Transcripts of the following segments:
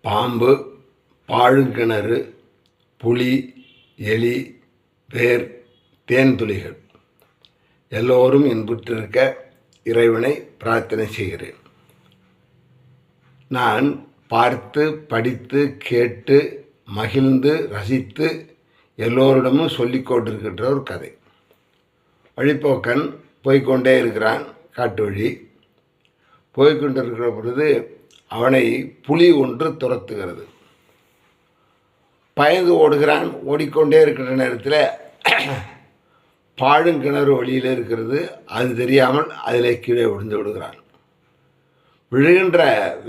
பாம்பு, பாழுங்கிணறு, புலி, எலி, வேர், தேன் துளிகள் எல்லோரும் இன்புற்றிருக்க இறைவனை பிரார்த்தனை செய்கிறேன். நான் பார்த்து படித்து கேட்டு மகிழ்ந்து ரசித்து எல்லோரிடமும் சொல்லிக்கொண்டிருக்கின்ற ஒரு கதை. வழிப்போக்கன் போய்கொண்டே இருக்கிறான். காட்டு வழி போய்கொண்டிருக்கிற பொழுது அவனை புலி ஒன்று துரத்துகிறது. பயந்து ஓடுகிறான். ஓடிக்கொண்டே இருக்கிற நேரத்தில் பாழுங்கிணறு வழியில் இருக்கிறது. அது தெரியாமல் அதில் கீழே விழுந்து விடுகிறான். விழுகின்ற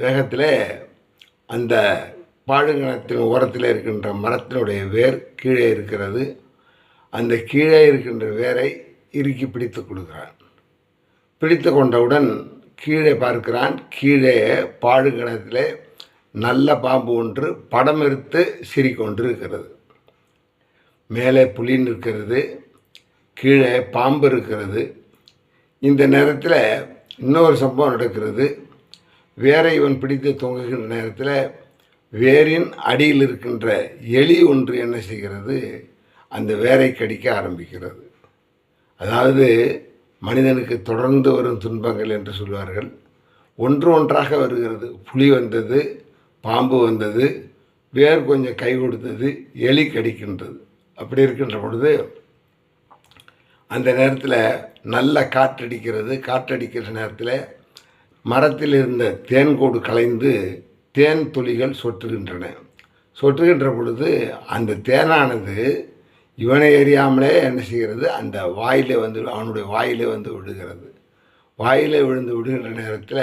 வேகத்தில் அந்த பாழுங்கிணத்தின் ஓரத்தில் இருக்கின்ற மரத்தினுடைய வேர் கீழே இருக்கிறது. அந்த கீழே இருக்கின்ற வேரை இறுக்கி பிடித்து கொடுக்கிறான். பிடித்து கொண்டவுடன் கீழே பார்க்கிறான். கீழே பாழுங்கிணத்தில் நல்ல பாம்பு ஒன்று படம் எடுத்து சிரிக்கொண்டு இருக்கிறது. மேலே புலி நிற்கிறது, கீழே பாம்பு இருக்கிறது. இந்த நேரத்தில் இன்னொரு சம்பவம் நடக்கிறது. வேரை இவன் பிடித்து தொங்குகின்ற நேரத்தில் வேரின் அடியில் இருக்கின்ற எலி ஒன்று என்ன செய்கிறது, அந்த வேரை கடிக்க ஆரம்பிக்கிறது. அதாவது மனிதனுக்கு தொடர்ந்து வரும் துன்பங்கள் என்று சொல்வார்கள். ஒன்று ஒன்றாக வருகிறது. புலி வந்தது, பாம்பு வந்தது, வேர் கொஞ்சம் கை கொடுத்தது, எலி கடிக்கின்றது. அப்படி இருக்கின்ற பொழுது அந்த நேரத்தில் நல்ல காற்றடிக்கிறது. காற்றடிக்கிற நேரத்தில் மரத்தில் இருந்த தேன்கூடு கலைந்து தேன் துளிகள் சொட்டுகின்றன. சொட்டுகின்ற பொழுது அந்த தேனானது இவனை எறியாமலே என்ன செய்கிறது, அந்த வாயிலே வந்து அவனுடைய வாயிலே வந்து விடுகிறது. வாயிலே விழுந்து விடுகின்ற நேரத்தில்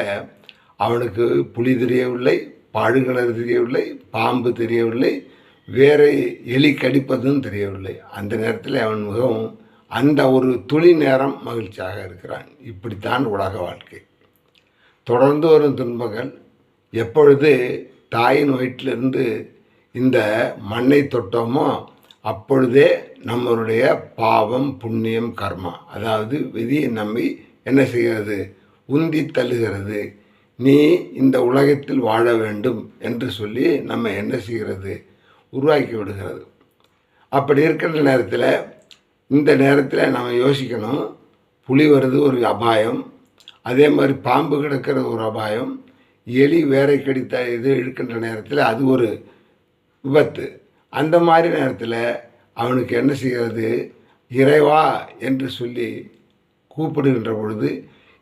அவனுக்கு புலி தெரியவில்லை, பாழுங்கிணறு தெரியவில்லை, பாம்பு தெரியவில்லை, வேற எலி கடிப்பதும் தெரியவில்லை. அந்த நேரத்தில் அவன் மிகவும் அந்த ஒரு துளி நேரம் மகிழ்ச்சியாக இருக்கிறான். இப்படித்தான் உலக வாழ்க்கை. தொடர்ந்து வரும் துன்பங்கள் எப்பொழுது தாயின் வயிற்றிலிருந்து இந்த மண்ணை தொட்டோமோ அப்பொழுதே நம்மளுடைய பாவம், புண்ணியம், கர்மா, அதாவது விதியை நம்பி என்ன செய்கிறது, உந்தி தள்ளுகிறது. நீ இந்த உலகத்தில் வாழ வேண்டும் என்று சொல்லி நம்ம என்ன செய்கிறது, உருவாக்கி விடுகிறது. அப்படி இருக்கின்ற நேரத்தில் இந்த நேரத்தில் நம்ம யோசிக்கணும். புலி வருது ஒரு அபாயம், அதே மாதிரி பாம்பு கிடக்கிறது ஒரு அபாயம், எலி வேரை கடித்த இது இழுக்கின்ற நேரத்தில் அது ஒரு விபத்து. அந்த மாதிரி நேரத்தில் அவனுக்கு என்ன செய்கிறது, இறைவா என்று சொல்லி கூப்பிடுகின்ற பொழுது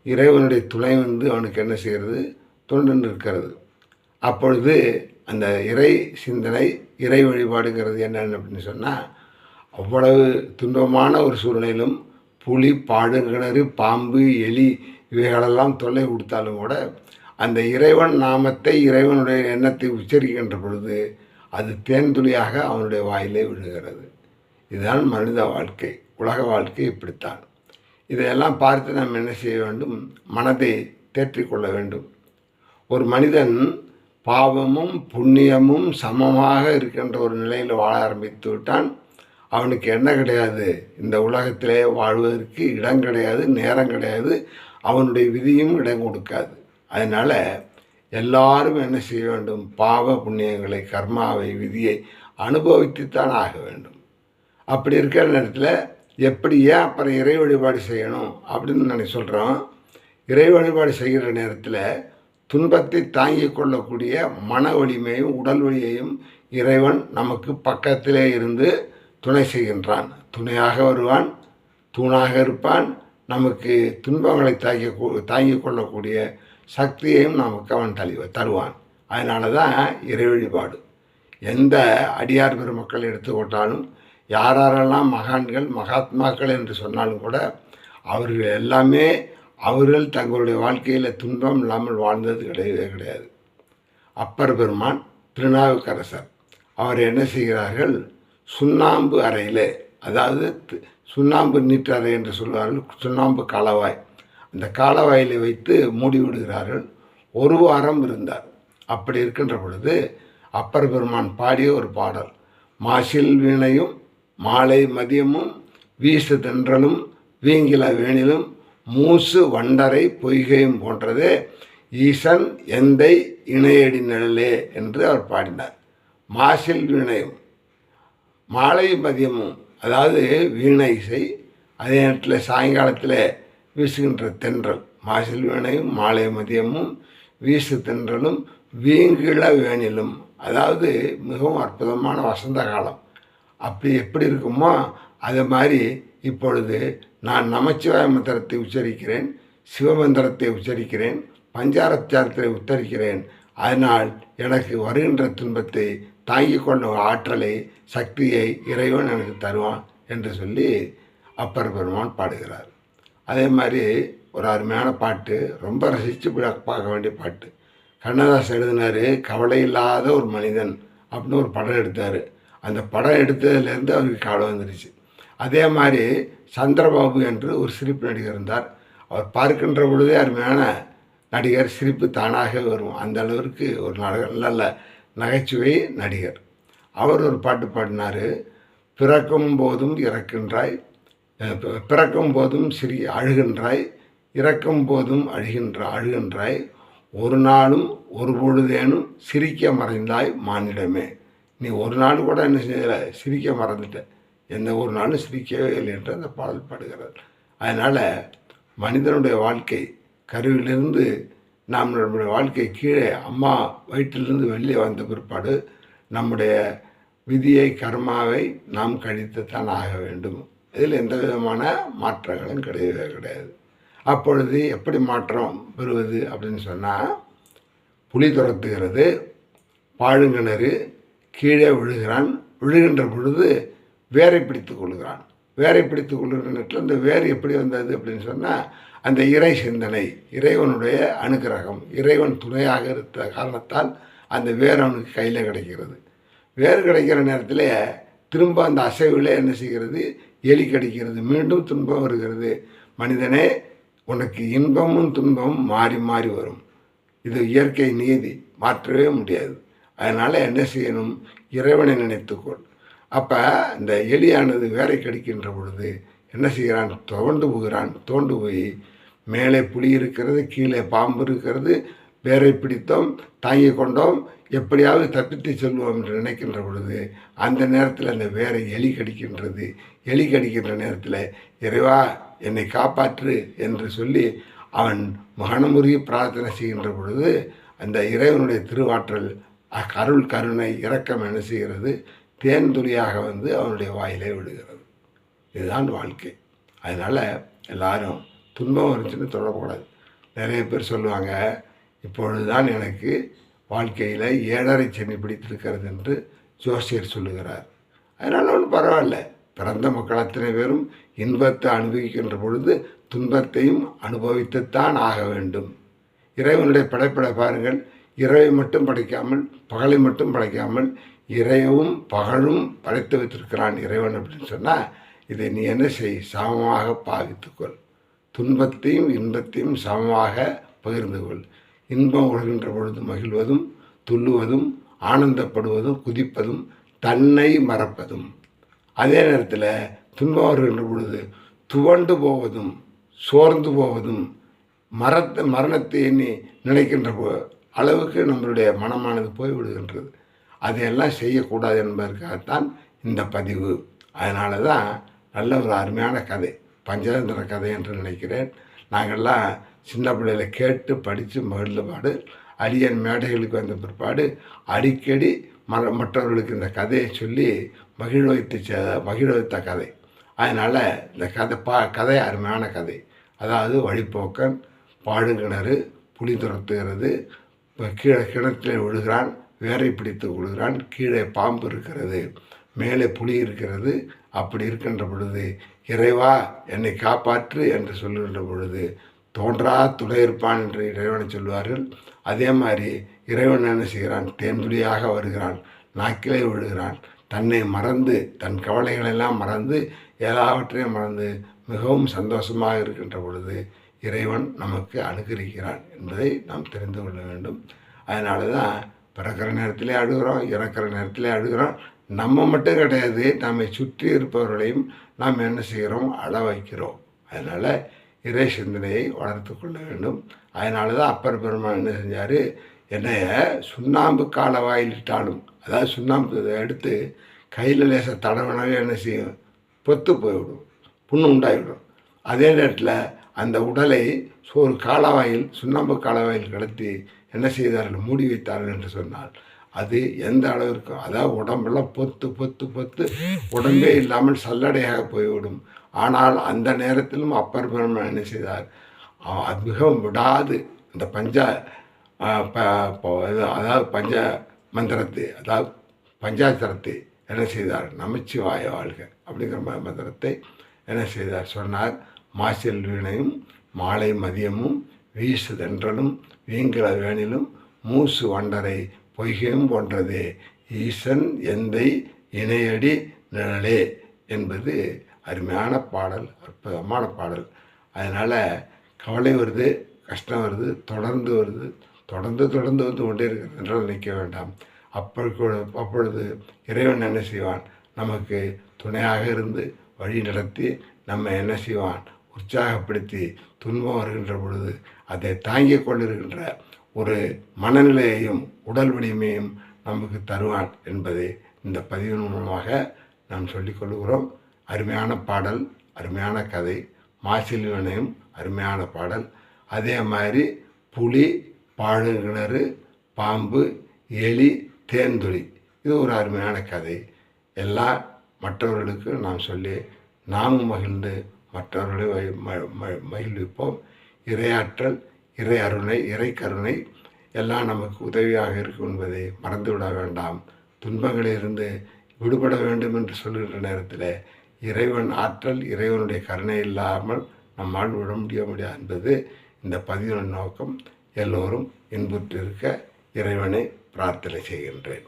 இறைவனுடைய துணை வந்து அவனுக்கு என்ன செய்கிறது, தொண்டு நிற்கிறது. அப்பொழுது அந்த இறை சிந்தனை, இறை வழிபாடுங்கிறது என்னென்னு அப்படின்னு சொன்னால், அவ்வளவு துன்பமான ஒரு சூழ்நிலையிலும் புலி, பாழுங்கிணறு, பாம்பு, எலி இவைகளெல்லாம் தொல்லை கொடுத்தாலும் கூட அந்த இறைவன் நாமத்தை, இறைவனுடைய எண்ணத்தை உச்சரிக்கின்ற பொழுது அது தேன் துளியாக அவனுடைய வாயிலே விழுகிறது. இதுதான் மனித வாழ்க்கை, உலக வாழ்க்கை இப்படித்தான். இதையெல்லாம் பார்த்து நாம் என்ன செய்ய வேண்டும், மனதை தேற்றிக்கொள்ள வேண்டும். ஒரு மனிதன் பாவமும் புண்ணியமும் சமமாக இருக்கின்ற ஒரு நிலையில் வாழ ஆரம்பித்து விட்டான். அவனுக்கு என்ன கிடையாது, இந்த உலகத்திலே வாழ்வதற்கு இடம் கிடையாது, நேரம் கிடையாது, அவனுடைய விதியும் இடம் கொடுக்காது. அதனால் எல்லாரும் என்ன செய்ய வேண்டும், பாவ புண்ணியங்களை, கர்மாவை, விதியை அனுபவித்துத்தான் ஆக வேண்டும். அப்படி இருக்கிற நேரத்தில் எப்படி ஏன் அப்புறம் இறை வழிபாடு செய்யணும் அப்படின்னு நான் சொல்கிறோம். இறை வழிபாடு செய்கிற நேரத்தில் துன்பத்தை தாங்கிக் கொள்ளக்கூடிய மன வலிமையும் உடல் வலியையும் இறைவன் நமக்கு பக்கத்திலே இருந்து துணை செய்கின்றான். துணையாக வருவான், தூணாக இருப்பான். நமக்கு துன்பங்களை தாங்கிக் கொள்ளக்கூடிய சக்தியையும் நமக்கு அவன் தருவான். அதனால தான் இறை வழிபாடு. எந்த அடியார் பெருமக்கள் எடுத்துக்கொண்டாலும், யாரெல்லாம் மகான்கள், மகாத்மாக்கள் என்று சொன்னாலும் கூட அவர்கள் எல்லாமே அவர்கள் தங்களுடைய வாழ்க்கையில் துன்பம் இல்லாமல் வாழ்ந்தது கிடையவே கிடையாது. அப்பர் பெருமான், திருநாவுக்கரசர் அவர் என்ன செய்கிறார்கள், சுண்ணாம்பு அறையில், அதாவது சுண்ணாம்பு நீட்டு அறை என்று சொல்வார்கள், சுண்ணாம்பு காலவாய், அந்த காலவாயிலை வைத்து மூடி விடுகிறார்கள். ஒரு வாரம் இருந்தார். அப்படி இருக்கின்ற பொழுது அப்பர் பெருமான் பாடிய ஒரு பாடல், மாசில் வீணையும் மாலை மதியமும் வீசு தென்றலும் வீங்கில வேணிலும் மூசு வண்டரை பொய்கையும் போன்றதே ஈசன் எந்தை இணையடி நிழலே என்று அவர் பாடினார். மாசில் வீணையும் மாலை மதியமும், அதாவது வீணை இசை, அதே நேரத்தில் சாயங்காலத்தில் வீசுகின்ற தென்றல், மாசில் வீணையும் மாலை மதியமும் வீசு தென்றலும் வீங்கிழ வேணிலும், அதாவது மிகவும் அற்புதமான வசந்த காலம். அப்படி எப்படி இருக்குமோ அது மாதிரி இப்பொழுது நான் நமச்சிவாய மந்திரத்தை உச்சரிக்கிறேன், சிவமந்திரத்தை உச்சரிக்கிறேன், பஞ்சாரச்சாரத்தை உச்சரிக்கிறேன். அதனால் எனக்கு வருகின்ற துன்பத்தை தாங்கிக் கொண்ட ஆற்றலை, சக்தியை இறைவன் எனக்கு தருவான் என்று சொல்லி அப்பர் பெருமான் பாடுகிறார். அதே மாதிரி ஒரு அருமையான பாட்டு, ரொம்ப ரசித்து பார்க்க வேண்டிய பாட்டு. கண்ணதாசன் எழுதினார், கவலை இல்லாத ஒரு மனிதன் அப்படின்னு ஒரு படம் எடுத்தார். அந்த படம் எடுத்ததுலேருந்து அவருக்கு கவலை வந்துடுச்சு. அதே மாதிரி சந்திரபாபு என்று ஒரு சிரிப்பு நடிகர் இருந்தார். அவர் பார்க்கின்ற பொழுதே அருமையான நடிகர், சிரிப்பு தானாக வரும். அந்த அளவிற்கு ஒரு நல்ல நகைச்சுவை நடிகர். அவர் ஒரு பாட்டு பாடினார், பிறக்கும் போதும் இறக்கின்றாய், பிறக்கும் போதும் அழுகின்றாய், இறக்கும் போதும் அழுகின்றாய், ஒரு நாளும் ஒரு பொழுதேனும் சிரிக்க மறைந்தாய் மானிடமே. நீ ஒரு நாள் கூட என்ன செய்யலை, சிரிக்க மறந்துட்ட, எந்த ஒரு நாளும் சிரிக்கவே இல்லை என்று அந்த பாடல் பாடுகிறார். அதனால் மனிதனுடைய வாழ்க்கை, கருவிலிருந்து நம்மளுடைய வாழ்க்கை கீழே அம்மா வயிற்றிலிருந்து வெளியே வந்த பிற்பாடு நம்முடைய விதியை, கர்மாவை நாம் கழித்துத்தான் ஆக வேண்டும். இதில் எந்த விதமான மாற்றங்களும் கிடையவே கிடையாது. அப்பொழுது எப்படி மாற்றம் பெறுவது அப்படின்னு சொன்னால், புலி துரத்துகிறது, பாழுங்கிணறு, கீழே விழுகின்ற பொழுது வேரை பிடித்து கொள்கிறான். வேரை பிடித்து கொள்கிற நேரத்தில் அந்த வேர் எப்படி வந்தது அப்படின்னு சொன்னால், அந்த இறை சிந்தனை, இறைவனுடைய அனுக்கிரகம், இறைவன் துணையாக இருந்த காரணத்தால் அந்த வேர் அவனுக்கு கையில் கிடைக்கிறது. வேர் கிடைக்கிற நேரத்தில் திரும்ப அந்த அசைவில் என்ன செய்கிறது, எலி கிடைக்கிறது, மீண்டும் துன்பம் வருகிறது. மனிதனே, உனக்கு இன்பமும் துன்பமும் மாறி மாறி வரும். இது இயற்கை நீதி, மாற்றவே முடியாது. அதனால் என்ன செய்யணும், இறைவனை நினைத்துக்கொள். அப்போ இந்த எலியானது வேரை கடிக்கின்ற பொழுது என்ன செய்கிறான், தோண்டு போய் மேலே புலி இருக்கிறது, கீழே பாம்பு இருக்கிறது, வேரை பிடித்தோம், தாங்கி கொண்டோம், எப்படியாவது தப்பித்து செல்வோம் என்று நினைக்கின்ற பொழுது அந்த நேரத்தில் அந்த வேரை எலி கடிக்கின்றது. எலி கடிக்கின்ற நேரத்தில் இறைவா என்னை காப்பாற்று என்று சொல்லி அவன் மகனமுருகி பிரார்த்தனை செய்கின்ற பொழுது அந்த இறைவனுடைய திருவாற்றல், அருள், கருணை, இரக்கம் என்ன செய்கிறது, தேன் துளியாக வந்து அவனுடைய வாயிலே விடுகிறது. இதுதான் வாழ்க்கை. அதனால் எல்லாரும் துன்பம் வந்துச்சுன்னு தொடரக்கூடாது. நிறைய பேர் சொல்லுவாங்க, இப்பொழுது தான் எனக்கு வாழ்க்கையில் 7.5 சனி பிடித்திருக்கிறது என்று ஜோசியர் சொல்லுகிறார். அதனால் ஒன்றும் பரவாயில்ல, பிறந்த மக்கள் அத்தனை பேரும் இன்பத்தை அனுபவிக்கின்ற பொழுது துன்பத்தையும் அனுபவித்துத்தான் ஆக வேண்டும். இறைவனுடைய படைப்படை பாருங்கள், இரவை மட்டும் படைக்காமல், பகலை மட்டும் படைக்காமல், இரவும் பகலும் படைத்து வைத்திருக்கிறான் இறைவன் அப்படின்னு சொன்னால், இதை நீ என்ன செய், சமமாக பாவித்துக்கொள். துன்பத்தையும் இன்பத்தையும் சமமாக பகிர்ந்து கொள். இன்பம் வருகின்ற பொழுது மகிழ்வதும், துள்ளுவதும், ஆனந்தப்படுவதும், குதிப்பதும், தன்னை மறப்பதும். அதே நேரத்தில் துன்பம் வருகின்ற பொழுது துவண்டு போவதும், சோர்ந்து போவதும், மரணத்தை எண்ணி நினைக்கின்ற அளவுக்கு நம்மளுடைய மனமானது போய்விடுகின்றது. அதையெல்லாம் செய்யக்கூடாது என்பதற்காகத்தான் இந்த பதிவு. அதனால தான் நல்ல ஒரு அருமையான கதை, பஞ்சதந்திர கதை என்று நினைக்கிறேன். நாங்கள்லாம் சின்ன பிள்ளைகளை கேட்டு படித்து மகிழ்ந்தபாடு, அடியன் மேடைகளுக்கு வந்த பிற்பாடு அடிக்கடி மற்றவர்களுக்கு இந்த கதையை சொல்லி மகிழ வைத்த கதை. அதனால் இந்த கதை அருமையான கதை. அதாவது வழிப்போக்கன், பாழுங்கிணறு, புலி துரத்துகிறது, கீழே கிணற்றில் விழுகிறான், வேரை பிடித்து விழுகிறான், கீழே பாம்பு இருக்கிறது, மேலே புலி இருக்கிறது. அப்படி இருக்கின்ற பொழுது இறைவா என்னை காப்பாற்று என்று சொல்லுகின்ற பொழுது தோன்றா துணை இருப்பான் என்று இறைவனை சொல்வார்கள். அதே மாதிரி இறைவன் என்ன செய்கிறான், தேன்துளியாக வருகிறான், நாக்கிலே விழுகிறான், தன்னை மறந்து, தன் கவலைகளெல்லாம் மறந்து, எல்லாவற்றையும் மறந்து மிகவும் சந்தோஷமாக இருக்கின்ற பொழுது இறைவன் நமக்கு அனுகிரகிக்கிறான் என்பதை நாம் தெரிந்து கொள்ள வேண்டும். அதனால தான் பிறக்கிற நேரத்திலே அழுகிறோம், இறக்கிற நேரத்திலே அழுகிறோம். நம்ம மட்டும் கிடையாது, நம்மை சுற்றி இருப்பவர்களையும் நாம் என்ன செய்கிறோம், அழ வைக்கிறோம். அதனால் இறை சிந்தனையை வளர்த்து கொள்ள வேண்டும். அதனால தான் அப்பர் பெருமான் என்ன செஞ்சார், என்னைய சுண்ணாம்பு காலவாயிலிட்டாலும், அதாவது சுண்ணாம்பு எடுத்து கையில் லேசாக தடவினாவே என்ன செய்யும், பொத்து போய்விடும், புண்ணு உண்டாகிவிடும். அதே நேரத்தில் அந்த உடலை ஒரு காலவாயில், சுண்ணாம்பு காலவாயில் கடத்தி என்ன செய்தார்கள், மூடி வைத்தார்கள் என்று சொன்னால் அது எந்த அளவிற்கு, அதாவது உடம்பெல்லாம் பொத்து பொத்து பொத்து உடம்பே இல்லாமல் சல்லடையாக போய்விடும். ஆனால் அந்த நேரத்திலும் அப்பர் பெருமான் என்ன செய்தார், அது மிகவும் விடாது இந்த அதாவது பஞ்ச மந்திரத்தை, அதாவது பஞ்சாட்சரத்தை என்ன செய்தார், நமச்சிவாய வாழ்க அப்படிங்கிற மந்திரத்தை என்ன செய்தார் சொன்னார். மாசில் வீணையும் மாலை மதியமும் வீசு தென்றலும் வீங்கில வேணிலும் மூசு வண்டரை பொய்கையும் போன்றதே ஈசன் எந்தை இணையடி நிழலே என்பது அருமையான பாடல், அற்புதமான பாடல். அதனால் கவலை வருது, கஷ்டம் வருது, தொடர்ந்து வருது, தொடர்ந்து வந்து கொண்டே இருக்கிறது என்றால் நிற்க வேண்டாம். அப்பொழுது இறைவன் என்ன செய்வான், நமக்கு துணையாக இருந்து வழி நடத்தி நம்ம என்ன செய்வான், உற்சாகப்படுத்தி துன்பம் வருகின்ற பொழுது அதை தாங்கிக் கொண்டிருக்கின்ற ஒரு மனநிலையையும் உடல் வலிமையும் நமக்கு தருவான் என்பதை இந்த பதிவின் மூலமாக நாம் சொல்லிக்கொள்கிறோம். அருமையான பாடல், அருமையான கதை. மாசில் வீணையும் அருமையான பாடல். அதே மாதிரி புலி, பாழுங்கிணறு, பாம்பு, எலி, தேன்துளி, இது ஒரு அருமையான கதை. எல்லாம் மற்றவர்களுக்கு நாம் சொல்லி நாமும் மகிழ்ந்து மற்றவர்களை மகிழ்விப்போம். இறையாற்றல், இறை அருணை, இறை கருணை எல்லாம் நமக்கு உதவியாக இருக்கும் என்பதை மறந்துவிட வேண்டாம். துன்பங்களிலிருந்து விடுபட வேண்டும் என்று சொல்கின்ற நேரத்தில் இறைவன் ஆற்றல், இறைவனுடைய கருணை இல்லாமல் நம்மால் விட முடியாது என்பது இந்த பதிவின் நோக்கம். எல்லோரும் இன்புற்றிருக்க இறைவனை பிரார்த்தனை செய்கின்றேன்.